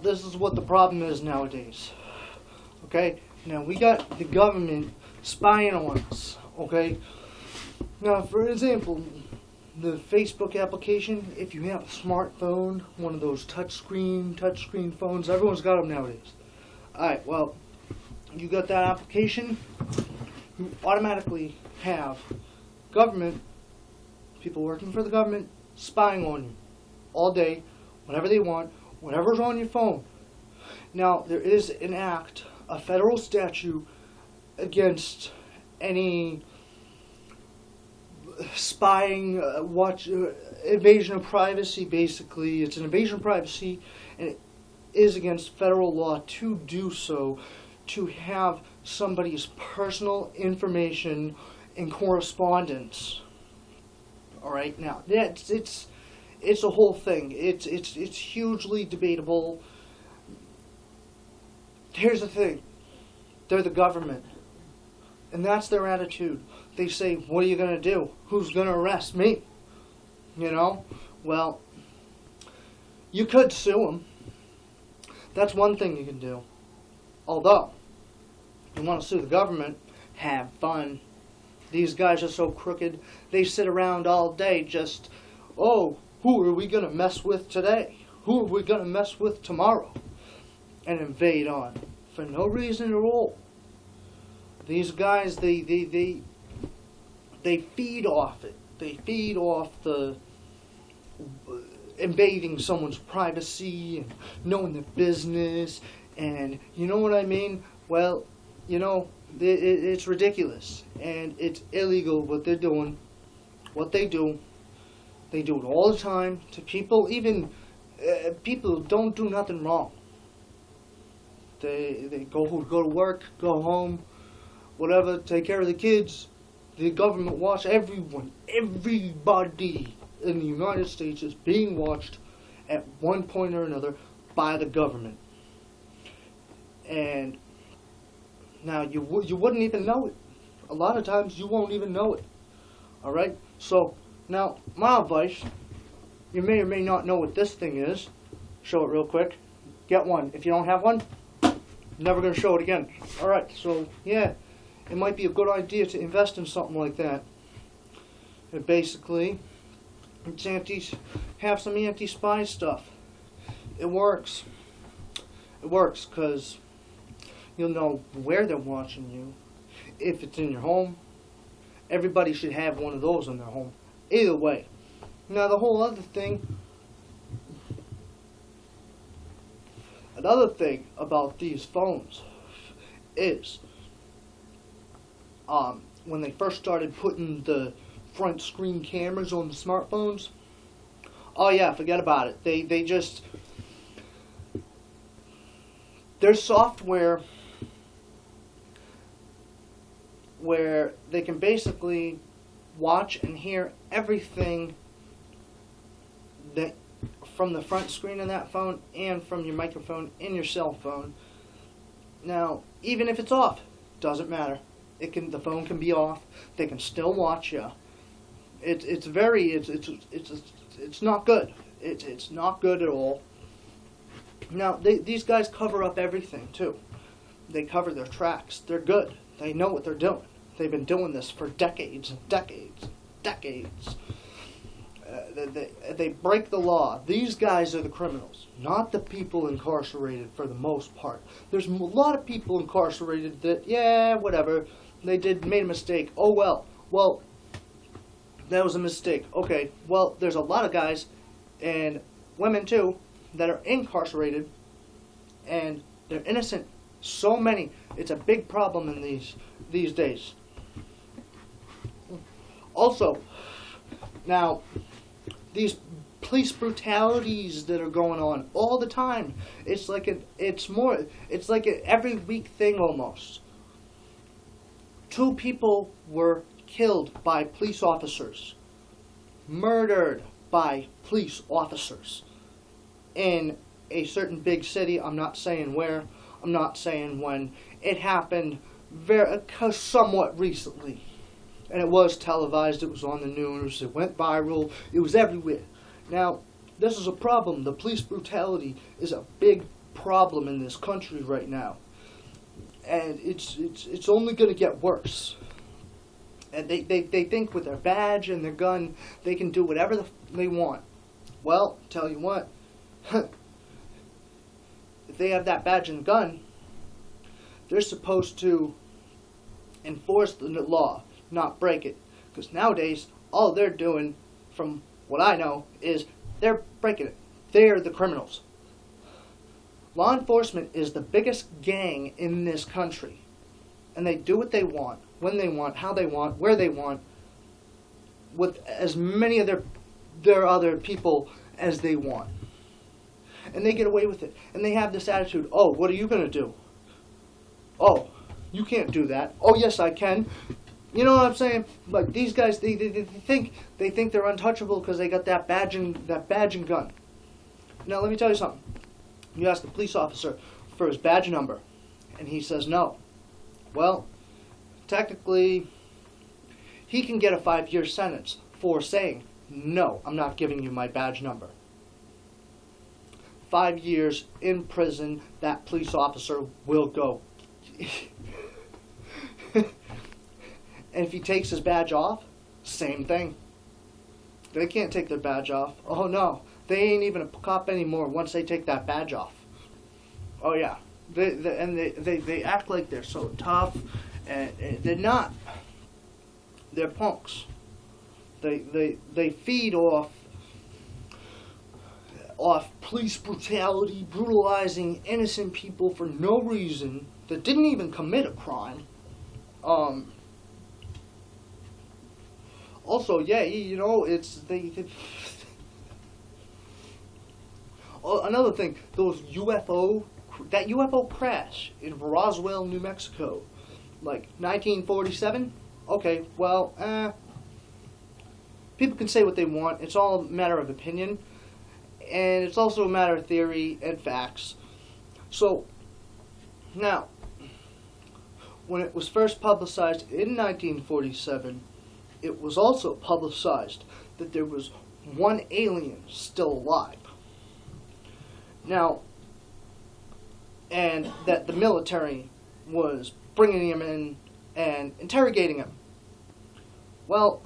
This is what the problem is nowadays. Okay? Now, we got the government spying on us. Okay? Now, for example, the Facebook application, if you have a smartphone, one of those touchscreen phones, everyone's got them nowadays. Alright, well, you got that application, you automatically have government, people working for the government, spying on you all day, whenever they want, whatever's on your phone. Now, there is an act, a federal statute against any spying, invasion of privacy, basically. It's an invasion of privacy, and it is against federal law to do so, to have somebody's personal information in correspondence. Alright, now, it's a whole thing. It's hugely debatable. Here's the thing. They're the government. And that's their attitude. They say, what are you going to do? Who's going to arrest me? You know? Well, you could sue them. That's one thing you can do. Although, you want to sue the government, have fun. These guys are so crooked. They sit around all day just, oh, who are we going to mess with today? Who are we going to mess with tomorrow? And invade on. For no reason at all. These guys, they feed off it. They feed off the invading someone's privacy and knowing their business, and you know what I mean? Well, you know, it's ridiculous and it's illegal what they're doing. What they do it all the time to people. Even people don't do nothing wrong. They go to work, go home, whatever, take care of the kids. The government watch everyone. Everybody in the United States is being watched at one point or another by the government. And now you wouldn't even know it. A lot of times you won't even know it. Alright? So, now, my advice, you may or may not know what this thing is. Show it real quick. Get one. If you don't have one, never going to show it again. Alright, so, yeah. It might be a good idea to invest in something like that. And basically, it's have some anti-spy stuff. It works. It works because you'll know where they're watching you. If it's in your home, everybody should have one of those in their home. Either way. Now the whole other thing, another thing about these phones is, when they first started putting the front screen cameras on the smartphones, oh yeah, forget about it. They just, there's software where they can basically watch and hear everything that from the front screen of that phone and from your microphone in your cell phone. Now, even if it's off, doesn't matter. The phone can be off. They can still watch you. It's not good. It's not good at all. Now these guys cover up everything too. They cover their tracks. They're good. They know what they're doing. They've been doing this for decades and decades and decades. They break the law. These guys are the criminals, not the people incarcerated for the most part. There's a lot of people incarcerated that, yeah, whatever, they made a mistake. Oh well, that was a mistake. Okay, well, there's a lot of guys, and women too, that are incarcerated, and they're innocent. So many. It's a big problem in these days. Also, now, these police brutalities that are going on all the time. It's like an every week thing almost. 2 people were killed by police officers, murdered by police officers in a certain big city. I'm not saying where, I'm not saying when. It happened somewhat recently. And it was televised, it was on the news, it went viral, it was everywhere. Now, this is a problem. The police brutality is a big problem in this country right now. And it's only going to get worse. And they think with their badge and their gun, they can do whatever they want. Well, tell you what, if they have that badge and gun, they're supposed to enforce the law, not break it. Because nowadays, all they're doing, from what I know, is they're breaking it. They're the criminals. Law enforcement is the biggest gang in this country. And they do what they want, when they want, how they want, where they want, with as many of their other people as they want. And they get away with it. And they have this attitude, oh, what are you going to do? Oh, you can't do that. Oh, yes, I can. You know what I'm saying? Like, these guys, they think they're untouchable because they got that badge and gun. Now, let me tell you something. You ask a police officer for his badge number, and he says no. Well, technically, he can get a 5-year sentence for saying, no, I'm not giving you my badge number. 5 years in prison, that police officer will go. And if he takes his badge off, same thing. They can't take their badge off. Oh no, they ain't even a cop anymore once they take that badge off. Oh yeah, they act like they're so tough, and they're not. They're punks. They feed off police brutality, brutalizing innocent people for no reason that didn't even commit a crime. Also, yeah, you know, it's another thing. Those that UFO crash in Roswell, New Mexico, like 1947. Okay, well, people can say what they want. It's all a matter of opinion, and it's also a matter of theory and facts. So now, when it was first publicized in 1947. It was also publicized that there was one alien still alive. Now, and that the military was bringing him in and interrogating him. Well,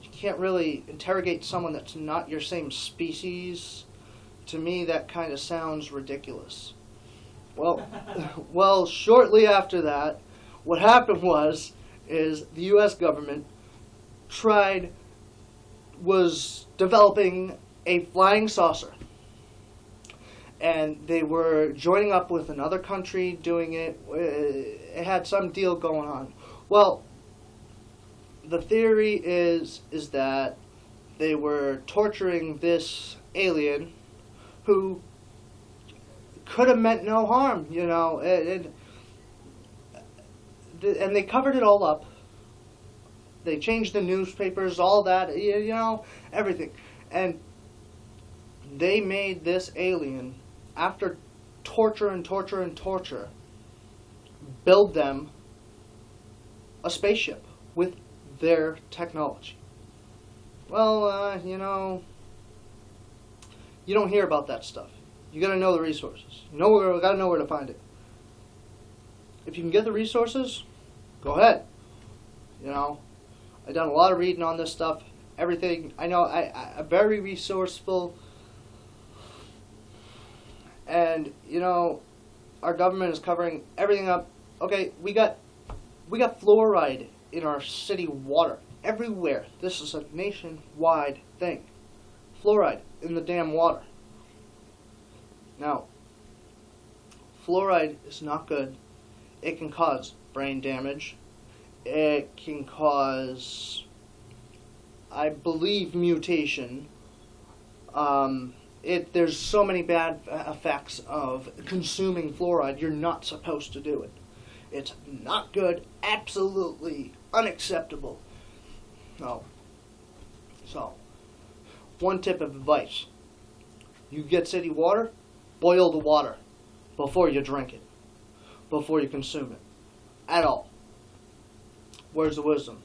you can't really interrogate someone that's not your same species. To me, that kind of sounds ridiculous. Well, shortly after that, what happened is the U.S. government was developing a flying saucer. And they were joining up with another country doing it. It had some deal going on. Well, the theory is that they were torturing this alien who could have meant no harm, you know. And they covered it all up. They changed the newspapers, all that, you know, everything. And they made this alien, after torture and torture and torture, build them a spaceship with their technology. Well, you know, you don't hear about that stuff. You gotta know the resources. You gotta know where to find it. If you can get the resources, go ahead. You know, I've done a lot of reading on this stuff. Everything. I know I'm very resourceful. And, you know, our government is covering everything up. Okay, we got fluoride in our city water. Everywhere. This is a nationwide thing. Fluoride in the damn water. Now, fluoride is not good. It can cause brain damage. It can cause, I believe, mutation. There's so many bad effects of consuming fluoride. You're not supposed to do it. It's not good. Absolutely unacceptable. No. So, one tip of advice. You get city water, boil the water before you drink it. Before you consume it. At all. Where's the wisdom?